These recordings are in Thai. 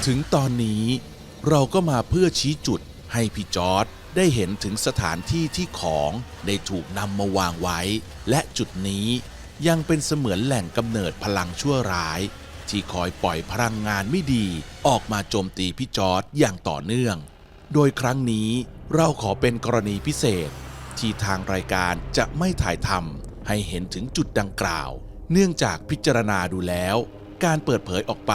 ถึงตอนนี้เราก็มาเพื่อชี้จุดให้พี่จอร์จได้เห็นถึงสถานที่ที่ของได้ถูกนำมาวางไว้ และจุดนี้ยังเป็นเสมือนแหล่งกำเนิดพลังชั่วร้าย ที่คอยปล่อยพลังงานไม่ดีออกมาโจมตีพี่จอร์จอย่างต่อเนื่อง โดยครั้งนี้เราขอเป็นกรณีพิเศษที่ทางรายการจะไม่ถ่ายทำให้เห็นถึงจุดดังกล่าว เนื่องจากพิจารณาดูแล้วการเปิดเผยออกไป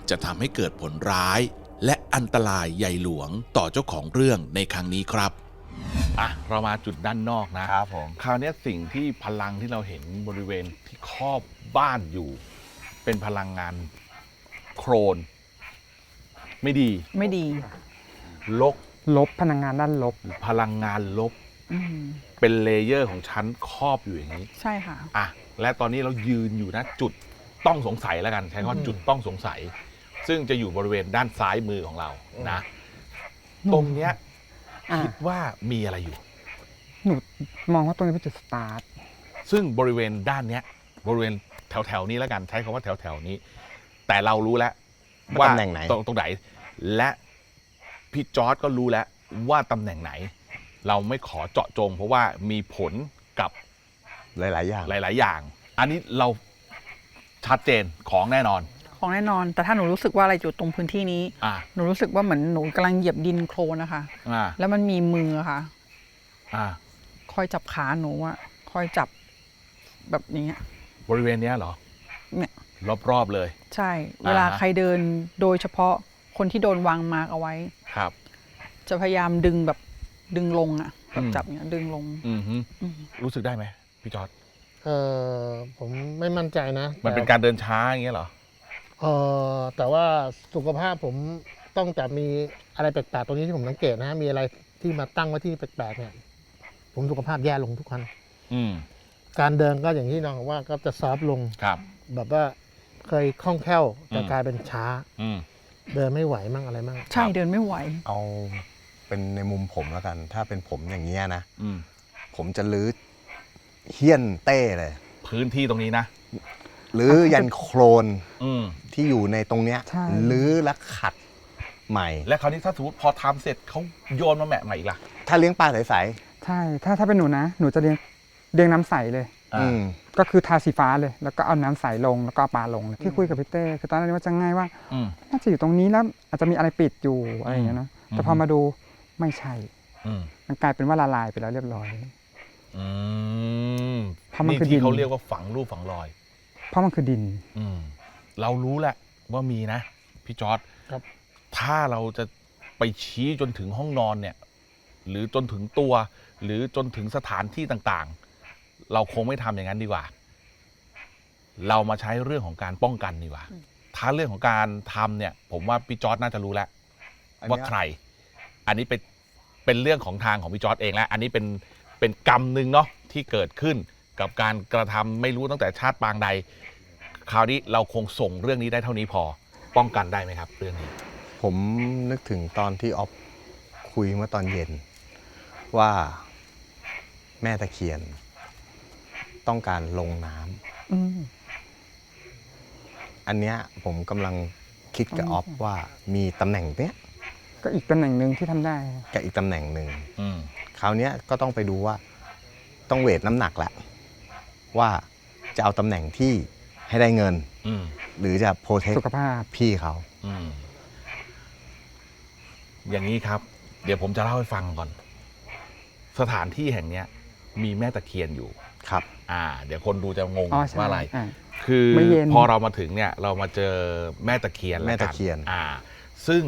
จะทำให้เกิดผลร้ายและอันตรายใหญ่หลวงต่อเจ้าของเรื่องในครั้งนี้ครับเรามาจุดด้านนอกนะครับ ผม คราวนี้สิ่งที่พลังที่เราเห็นบริเวณที่ครอบบ้านอยู่ เป็นพลังงานโครน ไม่ดี ไม่ดี ลบ พลังงานด้านลบ พลังงานลบ อืม เป็นเลเยอร์ของชั้นครอบอยู่อย่างนี้ ใช่ค่ะ และตอนนี้เรายืนอยู่นะจุดต้องสงสัยแล้วกันใช้คำว่าจุดต้องสงสัย ซึ่งจะอยู่บริเวณด้านซ้ายมือของเรานะ ตรงเนี้ย คิดว่ามีอะไรอยู่ หนูมองว่าตรงนี้เป็นจุดสตาร์ท ซึ่งบริเวณด้านเนี้ยบริเวณแถวๆนี้แล้วกันใช้คำว่าแถวๆนี้ แต่เรารู้แล้วว่า ตำแหน่งไหน ตรงไหน และพี่จอร์จก็รู้แล้วว่าตำแหน่งไหน เราไม่ขอเจาะจง เพราะว่ามีผลกับ หลาย ๆ อย่าง หลาย ๆ อย่าง อันนี้เราชัดเจนของแน่นอน ของแน่นอน แต่ถ้าหนูรู้สึกว่าอะไรอยู่ตรงพื้นที่นี้ อ่า หนูรู้สึกว่าเหมือนหนูกำลังเหยียบดินโคลนนะคะ อ่า แล้วมันมีมือค่ะ อ่า คอยจับขาหนูอะคอยจับแบบอย่างเงี้ย บริเวณเนี้ยเหรอ เนี่ย รอบๆเลย ใช่ เวลาใครเดินโดยเฉพาะคนที่โดนวางมาร์กเอาไว้ ครับ จะพยายามดึงแบบดึงลงอะแบบ อืม จับเนี้ยดึงลง อือฮึ อืม รู้สึกได้ไหมพี่จอร์จ ผมไม่มั่นใจนะ มันเป็นการเดินช้าอย่างเงี้ยเหรอ แต่ว่าสุขภาพผมต้องแต่มีอะไรแปลกๆตรงนี้ที่ผมสังเกตนะ มีอะไรที่มาตั้งไว้ที่แปลกๆเนี่ย ผมสุขภาพแย่ลงทุกวัน อืม การเดินก็อย่างที่น้องบอกว่าก็จะซอฟต์ลง ครับ แบบว่าเคยคล่องแคล่วแต่กลายเป็นช้า อืม เดินไม่ไหวมั่งอะไรมั่ง ใช่เดินไม่ไหว เอาเป็นในมุมผมแล้วกัน ถ้าเป็นผมอย่างเงี้ยนะ อืม ผมจะลื้อเฮี้ยนเต้เลย พื้นที่ตรงนี้นะ หรือยันโครน อืม ที่อยู่ในตรงเนี้ย ใช่ ลื้อและขัดใหม่ และคราวนี้ถ้าสมมติพอทำเสร็จเขาโยนมาแหมะใหม่อีกล่ะ ถ้าเลี้ยงปลาใส ใช่ ถ้าเป็นหนูนะ หนูจะเรียงน้ำใสเลย ๆอืม ก็คือทาสีฟ้าเลย แล้วก็เอาน้ำใสลง แล้วก็เอาปลาลงเลยที่คุยกับพี่เต้ คือตอนนั้นว่าจะง่ายว่า อืม น่าจะอยู่ตรงนี้แล้วอาจจะมีอะไรปิดอยู่อะไรอย่างเงี้ยเนอะแต่พอมาดูไม่ใช่ อืม มันกลายเป็นว่าละลายไปแล้วเรียบร้อย อืม เพราะมันคือดิ ที่ น เขาเรียกว่าฝังรูปฝังรอย เพราะมันคือดิน อืม เรารู้แหละว่ามีนะ พี่จอร์ด ครับ ถ้าเราจะไปชี้จนถึงห้องนอนเนี่ย หรือจนถึงตัว หรือจนถึงสถานที่ต่างๆ เราคงไม่ทำอย่างนั้นดีกว่า เรามาใช้เรื่องของการป้องกันดีกว่า ถ้าเรื่องของการทำเนี่ย ผมว่าพี่จอร์ดน่าจะรู้แล้ว อันเนี้ย ว่าใคร อันนี้เป็นเรื่องของทางของพี่จอร์ดเองแล้ว อันนี้เป็นกรรมหนึ่งเนาะที่เกิดขึ้นกับการกระทำไม่รู้ตั้งแต่ชาติปางใด คราวนี้เราคงส่งเรื่องนี้ได้เท่านี้พอ ป้องกันได้ไหมครับเรื่องนี้ ผมนึกถึงตอนที่ออฟคุยเมื่อตอนเย็น ว่าแม่ตะเคียน ต้องการลงน้ำ อืม อันเนี้ยผมกำลังคิดกับออฟว่ามีตำแหน่งเนี้ย ก็อีกตำแหน่งหนึ่งที่ทำได้ กับอีกตำแหน่งหนึ่ง อืม คราวเนี้ยก็ต้องไปดูว่าต้องเวทน้ำหนักแหละว่าจะเอาตำแหน่งที่ให้ได้เงิน อืม หรือจะโปรเทค สุขภาพ พี่เขา อืม อย่างนี้ครับ เดี๋ยวผมจะเล่าให้ฟังก่อน สถานที่แห่งเนี้ย มีแม่ตะเคียนอยู่ ครับ เดี๋ยวคนดูจะงง อ๋อใช่ ว่าอะไร อ่า คือ มื้อเย็น พอเรามาถึงเนี่ย เรามาเจอแม่ตะเคียน แม่ ล้วกั ตะเคียน ซึ่ง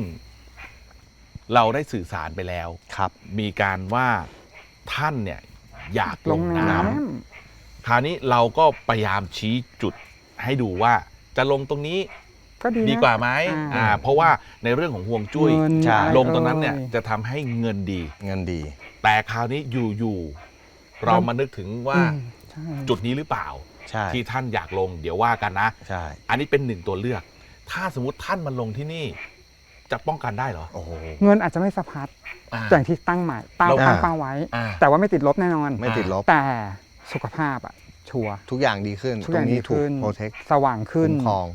เราได้สื่อสารไปแล้ว ครับ มีการว่าท่านเนี่ย อยาก ล ล ง ง น้ น้ำคราวนี้เราก็พยายามชี้จุดให้ดูว่า จะลงตรงนี้ ำก็ดีนะ ดีกว่าไหม อ่า เพราะว่าในเรื่องของห่วงจุ้ย เงิน ใช่ อะไร ลงตรงนั้นเนี่ย อ่ จะทำให้เงินดี เงินดี แต่คราวนี้อยู่ๆเรามานึกถึงว่า อืมใช่ จุดนี้หรือเปล่า ใช่ ที่ท่านอยากลงเดี๋ยวว่ากันนะ ใช่ อันนี้เป็นหนึ่งตัวเลือก ถ้าสมมติท่านมาลงที่นี่ จะป้องกันได้เหรอ โอ้โห เงินอาจจะไม่สะพัด อ่า อย่างที่ตั้งหมายตั้ง อ่า เป้าไว้ อ่า แต่ว่าไม่ติดลบแน่นอน ไม่ติดลบ แต่สุขภาพอะชัวร์ ทุกอย่างดีขึ้น ทุก ต อ ร ย่าง ง ดี นี้ถูก ขึ้น โปรเทค สว่างขึ้น คุ้มครอง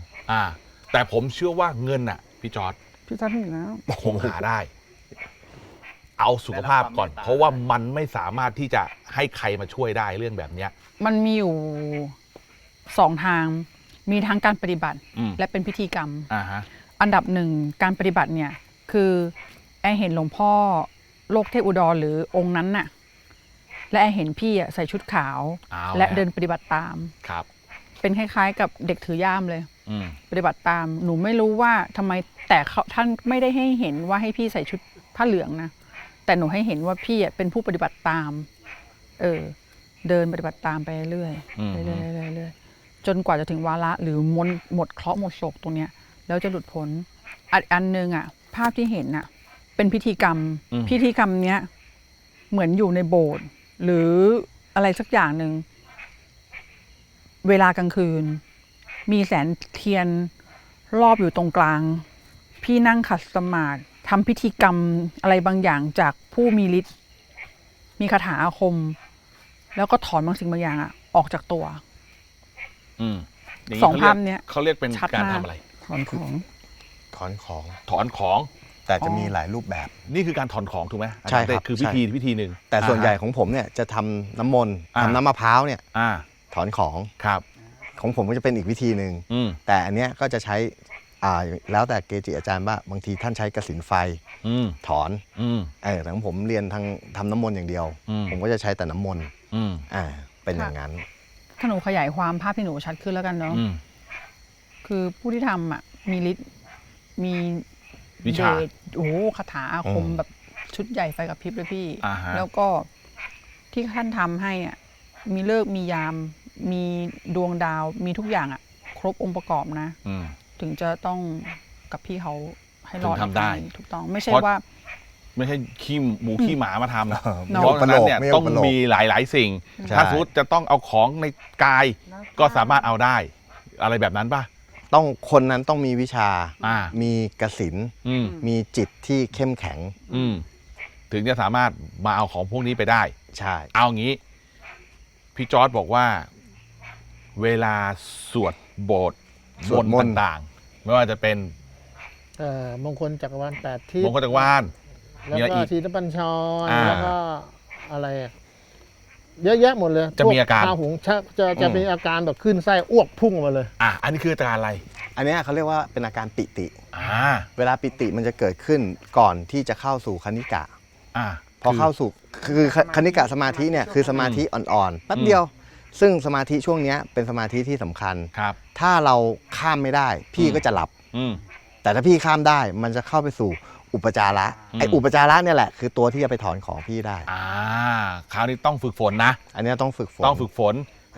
แต่ผมเชื่อว่าเงินอ่ะพี่จอร์ด พี่จัดมีแล้ว คงหาได้ เอาสุขภาพก่อน เพราะว่ามันไม่สามารถที่จะให้ใครมาช่วยได้เรื่องแบบเนี้ย มันมีอยู่2 ทาง มีทั้งการปฏิบัติ อืม และเป็นพิธีกรรม อ่าฮะ อันดับหนึ่งการปฏิบัติเนี่ยคือแอร์เห็นหลวงพ่อโลกเทพอุดรหรือองค์นั้นน่ะและแอร์เห็นพี่ใส่ชุดขาว เอา และ แล้ว เดินปฏิบัติตาม ครับ เป็นคล้ายๆ กับเด็กถือย่ามเลย อืม ปฏิบัติตาม หนูไม่รู้ว่าทำไมแต่ท่านไม่ได้ให้เห็นว่าให้พี่ใส่ชุดผ้าเหลืองนะแต่หนูให้เห็นว่าพี่เป็นผู้ปฏิบัติตามเดินปฏิบัติตามไปเรื่อยๆเรื่อยๆเรื่อยๆจนกว่าจะถึงวาระหรือหมดเคราะห์หมดโศกตรงเนี้ยแล้วจะหลุดพ้นอันนึงภาพที่เห็นเป็นพิธีกรรม พิธีกรรมเนี้ยเหมือนอยู่ในโบสถ์หรืออะไรสักอย่างหนึ่งเวลากลางคืน มีแสงเทียนรอบอยู่ตรงกลาง พี่นั่งขัดสมาธิทำพิธีกรรมอะไรบางอย่างจากผู้มีฤทธิ์มีคาถาอาคม แล้วก็ถอนบางสิ่งบางอย่างออกจากตัว ย่ สองภาพเนี้ย เขาเรียกเป็น ชัด การ มาก ทำอะไร ถอนของ ถอนของ ถอนของ แต่จะมีหลายรูปแบบ นี่คือการถอนของถูกไหม ใช่ครับ คือพิธีหนึ่ง แต่ส่วนใหญ่ของผมเนี่ยจะทำน้ำมนต์ อ่า ทำน้ำมะพร้าวเนี่ย อ่า ถอนของ ครับ ของผมก็จะเป็นอีกวิธีหนึ่ง อืม แต่อันเนี้ยก็จะใช้แล้วแต่เกจิอาจารย์ว่าบางทีท่านใช้กสิณไฟ อืม ถอน อืม แต่ของผมเรียนทางทำน้ำมนต์อย่างเดียว อืม ผมก็จะใช้แต่น้ำมนต์ อืม เป็นอย่างนั้น ถ้าหนูขยายความภาพที่หนูชัดขึ้นแล้วกันเนาะ อืม คือผู้ที่ทำมีฤทธิ์มี วิชา เดชโอ้โหคาถาอาคม อืม แบบชุดใหญ่ไฟกับพริบเลยพี่ อ่าฮะ แล้วก็ที่ท่านทำให้มีเลิกษ์มียาม มีดวงดาว มีทุกอย่างครบองค์ประกอบนะ อืม ถึงจะต้องกับพี่เขาให้รอด ถึงทำได้ ถูกต้องไม่ใช่ เพราะ ว่า ไม่ใช่ขี้หมูขี้หมามาทำ เออ เพราะฉะนั้นเนี่ย ไม่ ต้อง อุปโลก มีหลาย ๆ สิ่ง ใช่ ถ้าสมมติจะต้องเอาของในกาย ก็สามารถเอาได้ อะไรแบบนั้นป่ะ คนนั้นต้องมีวิชา มีกสิณ อืม มีจิตที่เข้มแข็ง อืม ถึงจะสามารถมาเอาของพวกนี้ไปได้ ใช่ เอางี้ พี่จอร์จบอกว่า เวลาสวดโบสถ์ สวดมนต์ ต่างๆ ไม่ว่าจะเป็น มงคลจักรวาล8 ทิศ มงคลจักรวาล แล้ว มีอะไร ก็ อีก ทีละปัญชร อ่า แล้วก็อะไรเยอะแยะหมดเลย จะมีอาการ พวพหุงจะมีอาการแบบขึ้นไส้อ้วกพุ่งออกมาเลย อันนี้คืออาการอะไร อันเนี้ยเขาเรียกว่าเป็นอาการปิติ อ่า เวลาปิติมันจะเกิดขึ้นก่อนที่จะเข้าสู่คณิกะ พอเข้าสู่คือคณิกะสมาธิเนี่ยคือสมาธิอ่อนๆแป๊บเดียว ซึ่งสมาธิช่วงเนี้ยเป็นสมาธิที่สำคัญ ครับ ถ้าเราข้ามไม่ได้ พี่ก็จะหลับ อืม แต่ถ้าพี่ข้ามได้มันจะเข้าไปสู่อุปจาระ อืม ไอ้อุปจาระเนี่ยแหละคือตัวที่จะไปถอนของพี่ได้ คราวนี้ต้องฝึกฝนนะ อันเนี้ยต้องฝึกฝน ต้องฝึกฝน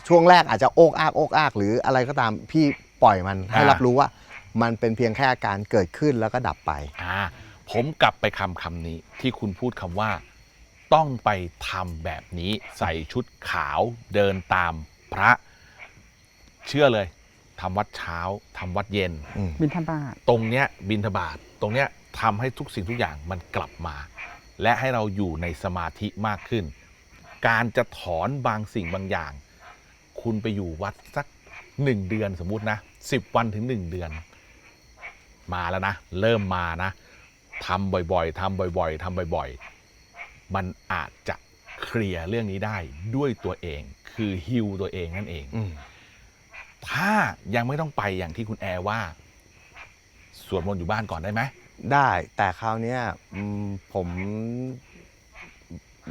ช่วงแรกอาจจะโอกอากหรืออะไรก็ตามพี่ปล่อยมันให้รับรู้ว่า มันเป็นเพียงแค่อาการเกิดขึ้นแล้วก็ดับไป ผมกลับไปคำนี้ที่คุณพูดคำว่า ต้องไปทำแบบนี้ใส่ชุดขาวเดินตามพระ เชื่อเลยทำวัดเช้าทำวัดเย็น บิณฑบาต ตรงเนี้ยบิณฑบาตตรงเนี้ยทำให้ทุกสิ่งทุกอย่างมันกลับมา และให้เราอยู่ในสมาธิมากขึ้น การจะถอนบางสิ่งบางอย่าง คุณไปอยู่วัดสัก1 เดือนสมมุตินะ10 วันถึง1 เดือน มาแล้วนะ เริ่มมานะทำบ่อยๆทำบ่อยๆทำบ่อยๆ มันอาจจะเคลียร์เรื่องนี้ได้ด้วยตัวเอง คือฮิวตัวเองนั่นเอง ถ้ายังไม่ต้องไปอย่างที่คุณแอร์ว่าสวดมนต์อยู่บ้านก่อนได้ไหม ได้แต่คราวเนี้ยผม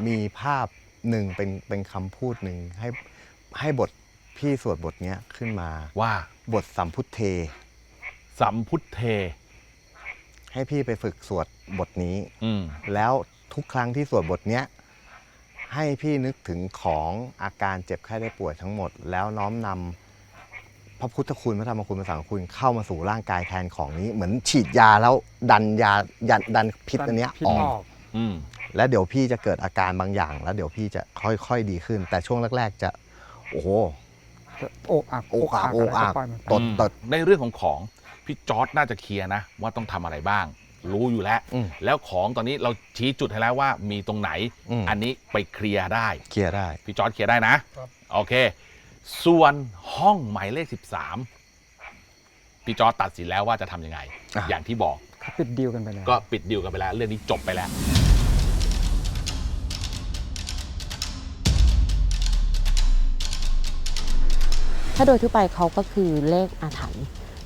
มีภาพหนึ่งเป็นคำพูดหนึ่งให้บทพี่สวดบทเนี้ยขึ้นมา ว่า บทสัมพุทเท สัมพุทเท ให้พี่ไปฝึกสวดบทนี้ อืม แล้วทุกครั้งที่สวดบทเนี้ยให้พี่นึกถึงของอาการเจ็บไข้ได้ป่วยทั้งหมด แล้วน้อมนำพระพุทธคุณพระธรรมคุณพระสังฆคุณเข้ามาสู่ร่างกายแทนของนี้ เหมือนฉีดยาแล้วดันพิษอันเนี้ย พิษ อ อ อ อก ก อืม แล้วเดี๋ยวพี่จะเกิดอาการบางอย่าง แล้วเดี๋ยวพี่จะค่อยๆดีขึ้น แต่ช่วงแรกๆจะโอ้โห โอกอัก โอกอัก ะไร โอกอัก ปล่ยมันไป ตด ในเรื่องของพี่จอร์จน่าจะเคลียร์นะ ว่าต้องทำอะไรบ้าง รู้อยู่แล้ว แล้วของตอนนี้เราชี้จุดให้แล้วว่ามีตรงไหน อันนี้ไปเคลียร์ได้ เคลียร์ได้ พี่จอร์จเคลียร์ได้นะครับ โอเค ส่วนห้องหมายเลข 13พี่จอร์จตัดสินแล้วว่าจะทำยังไง อย่างที่บอก ปิดดีลกันไปแล้ว ก็ปิดดีลกันไปแล้ว เรื่องนี้จบไปแล้ว ถ้าโดยทั่วไปเขาก็คือเลขอาถรรพ์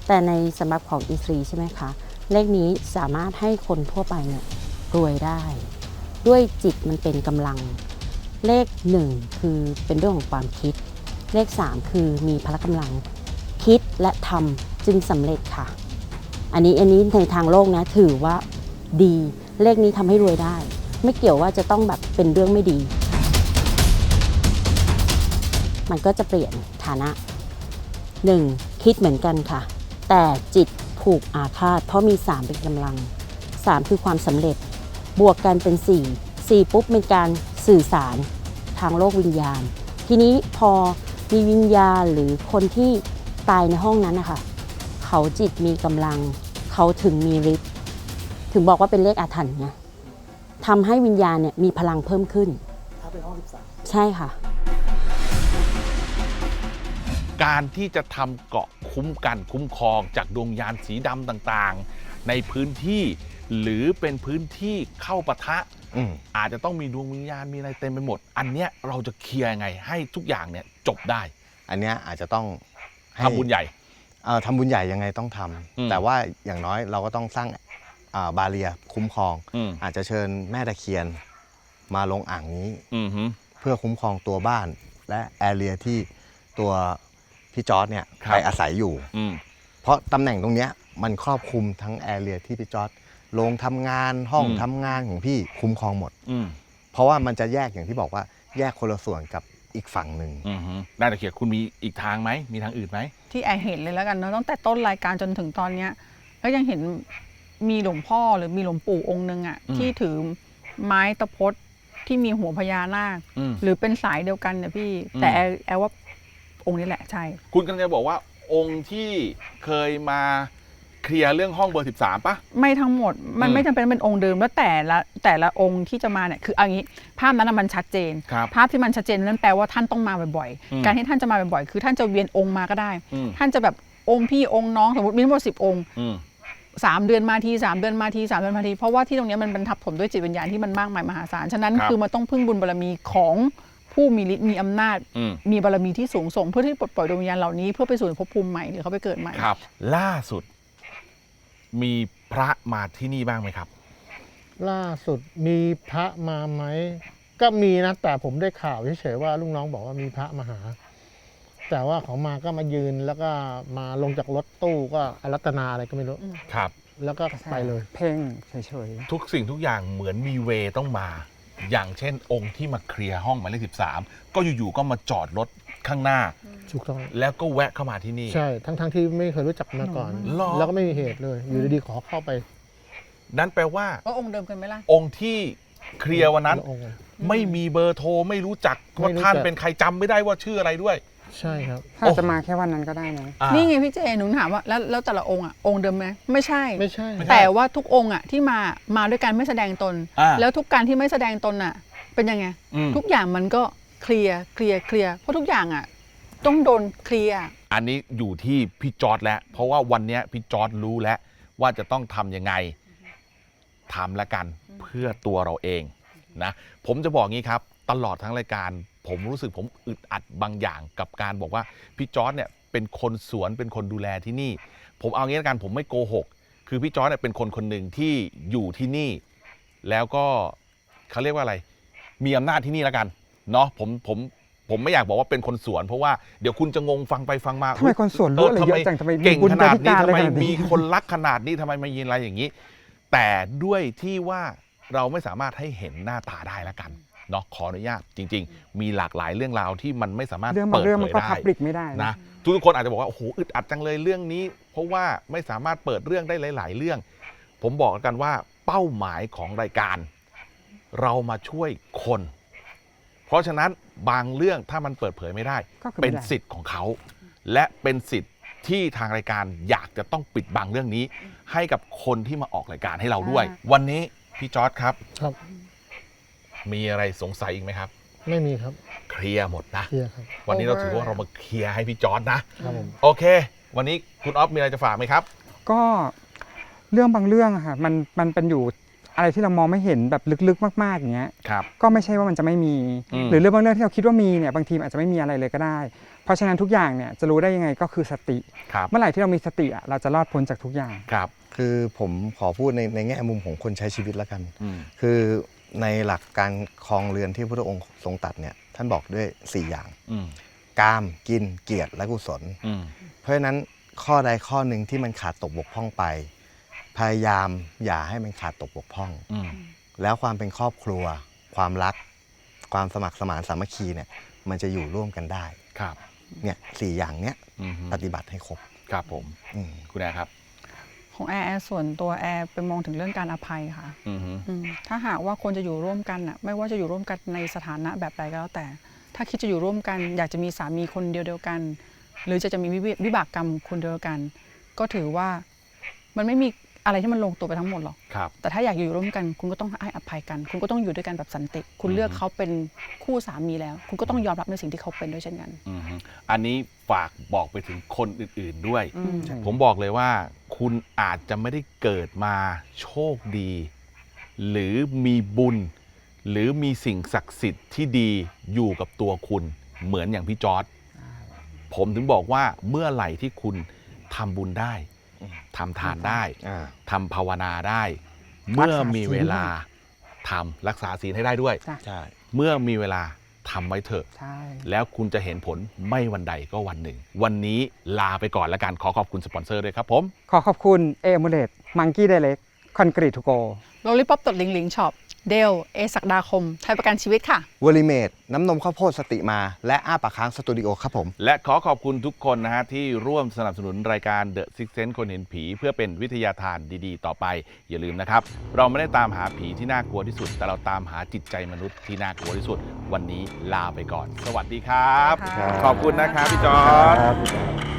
แต่ในสำหรับของอีซีใช่ไหมคะเลขนี้สามารถให้คนทั่วไปเนี่ยรวยได้ ด้วยจิตมันเป็นกำลัง เลข1คือเป็นเรื่องของความคิด เลข3คือมีพละกำลังคิดและทำจึงสำเร็จค่ะอันนี้ในทางโลกนะถือว่าดีเลขนี้ทำให้รวยได้ ไม่เกี่ยวว่าจะต้องแบบเป็นเรื่องไม่ดี มันก็จะเปลี่ยนฐานะ 1. คิดเหมือนกันค่ะแต่จิตผูกอาฆาตเพราะมี3เป็นกำลัง3คือความสำเร็จบวกกันเป็น4ปุ๊บเป็นการสื่อสารทางโลกวิญญาณทีนี้พอมีวิญญาณหรือคนที่ตายในห้องนั้นนะคะเขาจิตมีกำลังเขาถึงมีฤทธิ์ถึงบอกว่าเป็นเลขอาถรรพ์ไงทำให้วิญญาณเนี่ยมีพลังเพิ่มขึ้นเป็นห้อง13ใช่ค่ะ การที่จะทำเกราะคุ้มกันคุ้มครองจากดวงยานสีดำต่างๆ ในพื้นที่หรือเป็นพื้นที่เข้าปะทะ อาจจะต้องมีดวงวิญญาณมีอะไรเต็มไปหมด อันเนี้ยเราจะเคลียร์ยังไงให้ทุกอย่างเนี่ยจบได้ อันเนี้ยอาจจะต้องให้ ทำบุญใหญ่ ทำบุญใหญ่ยังไงต้องท อืม ำแต่ว่าอย่างน้อยเราก็ต้องสร้างบาเรียคุ้มครอง อาจจะเชิญแม่ตะเคียนมาลงอ่างนี้ อือฮึ เพื่อคุ้มครองตัวบ้านและแอเรียที่ตัวพี่จอร์จเนี่ย ครับ ไปอาศัยอยู่ อืม เพราะตำแหน่งตรงเนี้ยมันครอบคลุมทั้งแอเรียที่พี่จอร์จโรงทำงานห้อง อืม ทำงานของพี่คุ้มครองหมด อืม เพราะว่ามันจะแยกอย่างที่บอกว่าแยกคนละส่วนกับอีกฝั่งหนึ่ง อือฮึได้แต่เขียนคุณมีอีกทางไหมมีทางอื่นไหม ที่แอร์เห็นเลยแล้วกันเนาะตั้งแต่ต้นรายการจนถึงตอนเนี้ยก็ยังเห็นมีหลวงพ่อหรือมีหลวงปู่องค์นึงอ่ะ อืม ที่ถือไม้ตะพดที่มีหัวพญานาค อืม หรือเป็นสายเดียวกันเนี่ยพี่ อืม แต่แอร์ว่าองค์นี้แหละใช่ คุณกำลังจะบอกว่าองค์ที่เคยมาเคลียร์เรื่องห้องเบอร์ 13 ป่ะ ไม่ทั้งหมดมัน อืม ไม่จำเป็นเป็นองค์เดิมแล้วแต่ละองค์ที่จะมาเนี่ยคือเอางี้ภาพนั้นนะมันชัดเจน ครับ ภาพที่มันชัดเจนนั่นแปลว่าท่านต้องมาบ่อย อืม ๆการที่ท่านจะมาบ่อยๆคือท่านจะเวียนองค์มาก็ได้ อืม ท่านจะแบบองค์พี่องค์น้องสมมติมีทั้งหมด10 องค์ อืม 3 เดือนมาที3 เดือนมาที3 เดือนมาทีเพราะว่าที่ตรงเนี้ยมันบรรทับถมด้วยจิตวิญญาณที่มันมากมายมหาศาลฉะนั้น ครับ คือมันต้องพึ่งบุญบารมีของผู้มีฤทธิ์มีอำนาจ อืม มีบารมีที่สูงส่งเพื่อที่ปลดปล่อยดวงวิญญาณเหล่านี้เพื่อไปสู่ภพภูมิใหม่หรือเขาไปเกิดใหม่ ครับ ล่าสุด มีพระมาที่นี่บ้างไหมครับ ล่าสุดมีพระมาไหมก็มีนะแต่ผมได้ข่าวเฉยๆว่าลูกน้องบอกว่ามีพระมาหา แต่ว่าเขามาก็มายืนแล้วก็มาลงจากรถตู้ก็อารัตนาอะไรก็ไม่รู้ ครับ แล้วก็ไปเลย เพ่งเฉย ทุกสิ่งทุกอย่างเหมือนมีเวต้องมา อย่างเช่น องค์ที่มาเคลียร์ห้องหมายเลข13 ก็อยู่ๆก็มาจอดรถข้างหน้า ถูกต้อง แล้วก็แวะเข้ามาที่นี่ ใช่ทั้งที่ไม่เคยรู้จักมาก่อน หรอ แล้วก็ไม่มีเหตุเลย อยู่ดีๆขอเข้าไป นั่นแปลว่า ก็องค์เดิมกันไหมล่ะ องค์ที่เคลียร์วันนั้น ละองค์ ไม่มีเบอร์โทรไม่รู้จัก ไม่ ว่า รู้จัก ท่านเป็นใครจำไม่ได้ว่าชื่ออะไรด้วย ใช่ครับ ๆถ้าอาจจะมาแค่วันนั้นก็ได้นะ อ่า นี่ไงพี่เจหนูถามว่าแล้วแต่ละองค์อ่ะองค์เดิมไหมไม่ใช่ ไม่ใช่ แต่ว่าทุกองค์อ่ะที่มาด้วยการไม่แสดงตน อ่า แล้วทุกการที่ไม่แสดงตนอ่ะ เป็นยังไง อืม ทุกอย่างมันก็เคลียร์เพราะทุกอย่างอ่ะต้องโดนเคลียร์ อันนี้อยู่ที่พี่จอร์ดแล้ว เพราะว่าวันเนี้ยพี่จอร์ดรู้แล้วว่าจะต้องทำยังไงทำละกันเพื่อตัวเราเองนะ ผมจะบอกงี้ครับ ตลอดทั้งรายการ ผมรู้สึกผมอึดอัดบางอย่างกับการบอกว่าพี่จอร์ดเนี่ยเป็นคนสวนเป็นคนดูแลที่นี่ ผมเอางี้ละกันผมไม่โกหก คือพี่จอร์ดเนี่ยเป็นคนคนหนึ่งที่อยู่ที่นี่ แล้วก็เขาเรียกว่าอะไร มีอำนาจที่นี่ละกันเนาะผมไม่อยากบอกว่าเป็นคนสวน เพราะว่าเดี๋ยวคุณจะงงฟังไปฟังมา ทำไมคนสวนรู้อะไรเยอะจังทำไมมี เก่ง บุญ ขนาด บริ นี้ การ ทำ อะไร ไม ขนาดนี้ มีคนรักขนาดนี้ทำไมมายินอะไรอย่างนี้ แต่ด้วยที่ว่าเราไม่สามารถให้เห็นหน้าตาได้ละกันเนาะขออนุญาตจริง ๆ มีหลากหลายเรื่องราวที่มันไม่สามารถ เรื่องบา เปิ ง ด เรื่อง เผ มัน ย ก็ ได้ พับลิกไม่ได้ นะทุกคนอาจจะบอกว่าโอ้โหอึดอัดจังเลยเรื่องนี้ เพราะว่าไม่สามารถเปิดเรื่องได้หลาย ๆ เรื่อง ผมบอกกันว่าเป้าหมายของรายการ เรามาช่วยคน เพราะฉะนั้นบางเรื่องถ้ามันเปิดเผยไม่ได้ ก็คือ เป็ ไม่ น ได้ สิทธิ์ของเขา และเป็นสิทธิ์ที่ทางรายการอยากจะต้องปิดบังเรื่องนี้ ให้กับคนที่มาออกรายการให้เราด้วย วันนี้พี่จอร์ดครับ ครับ มีอะไรสงสัยอีกไหมครับ ไม่มีครับ เคลียร์หมดนะ เคลียร์ครับ วันนี้เราถือว่าเรามาเคลียร์ให้พี่จอร์ดนะ ครับผม โอเค วันนี้คุณออฟมีอะไรจะฝากไหมครับ ก็ เรื่องบางเรื่องอะค่ะมันเป็นอยู่อะไรที่เรามองไม่เห็นแบบลึกๆมากๆอย่างเงี้ย ครับ ก็ไม่ใช่ว่ามันจะไม่มี หรือเรื่องบางเรื่องที่เราคิดว่ามีเนี่ยบางทีอาจจะไม่มีอะไรเลยก็ได้ เพราะฉะนั้นทุกอย่างเนี่ยจะรู้ได้ยังไงก็คือสติ ครับ เมื่อไหร่ที่เรามีสติอะเราจะรอดพ้นจากทุกอย่าง ครับ คือผมขอพูดในแง่มุมของคนใช้ชีวิตแล้วกัน อืม คือในหลักการครองเรือนที่พระพุทธองค์ทรงตรัสเนี่ยท่านบอกด้วย 4 อย่าง อืม กามกินเกียรติและกุศล อืม เพราะฉะนั้นข้อใดข้อหนึ่งที่มันขาดตกบกพร่องไป พยายามอย่าให้มันขาดตกบกพร่อง อืม แล้วความเป็นครอบครัว ความรัก ความสมัครสมานสามัคคีเนี่ยมันจะอยู่ร่วมกันได้ ครับ เนี่ย4 อย่างเนี้ย อืม ปฏิบัติให้ครบ ครับผม อืม คุณแอร์ครับ ของแอร์ส่วนตัวแอร์ไปมองถึงเรื่องการอภัยค่ะ อืม ถ้าหากว่าคนจะอยู่ร่วมกันน่ะไม่ว่าจะอยู่ร่วมกันในสถานะแบบใดก็แล้วแต่ ถ้าคิดจะอยู่ร่วมกัน อยากจะมีสามีคนเดียวกัน หรือจะมีวิบากกรรมคนเดียวกัน ก็ถือว่ามันไม่มีอะไรที่มันลงตัวไปทั้งหมดหรอก ครับ แต่ถ้าอยากอยู่ร่วมกัน คุณก็ต้องให้อภัยกัน คุณก็ต้องอยู่ด้วยกันแบบสันติ คุณเลือกเขาเป็นคู่สามีแล้ว คุณก็ต้องยอมรับในสิ่งที่เขาเป็นด้วยเช่นกัน อืมอันนี้ฝากบอกไปถึงคนอื่นๆด้วย อืม ผมบอกเลยว่า คุณอาจจะไม่ได้เกิดมาโชคดี หรือมีบุญ หรือมีสิ่งศักดิ์สิทธิ์ที่ดีอยู่กับตัวคุณเหมือนอย่างพี่จอร์จผมถึงบอกว่าเมื่อไหร่ที่คุณทำบุญได้ทำทานได้ อ่า ทำภาวนาได้ เมื่อมีเวลาทำรักษาศีลให้ได้ด้วย จ้ะ ใช่ เมื่อมีเวลาทำไว้เถอะ ใช่ แล้วคุณจะเห็นผลไม่วันใดก็วันหนึ่ง วันนี้ลาไปก่อนแล้วกันขอขอบคุณสปอนเซอร์ด้วยครับผม ขอขอบคุณเอมูเลตมังกี้ไดเล็กคอนกรีตทูโก โรลลี่ป๊อปตดลิงลิงช็อปเดลเอศักดาคมไทยประกันชีวิตค่ะ วอลิเมดน้ำนมข้าวโพดสติมา และอ้าปากค้างสตูดิโอครับผม และขอขอบคุณทุกคนนะฮะที่ร่วมสนับสนุนรายการ The Six Sense คนเห็นผี เพื่อเป็นวิทยาทานดีๆ ต่อไป อย่าลืมนะครับ เราไม่ได้ตามหาผีที่น่ากลัวที่สุด แต่เราตามหาจิตใจมนุษย์ที่น่ากลัวที่สุด วันนี้ลาไปก่อน สวัสดีครับ ครับ ขอบคุณนะครับพี่จอร์จ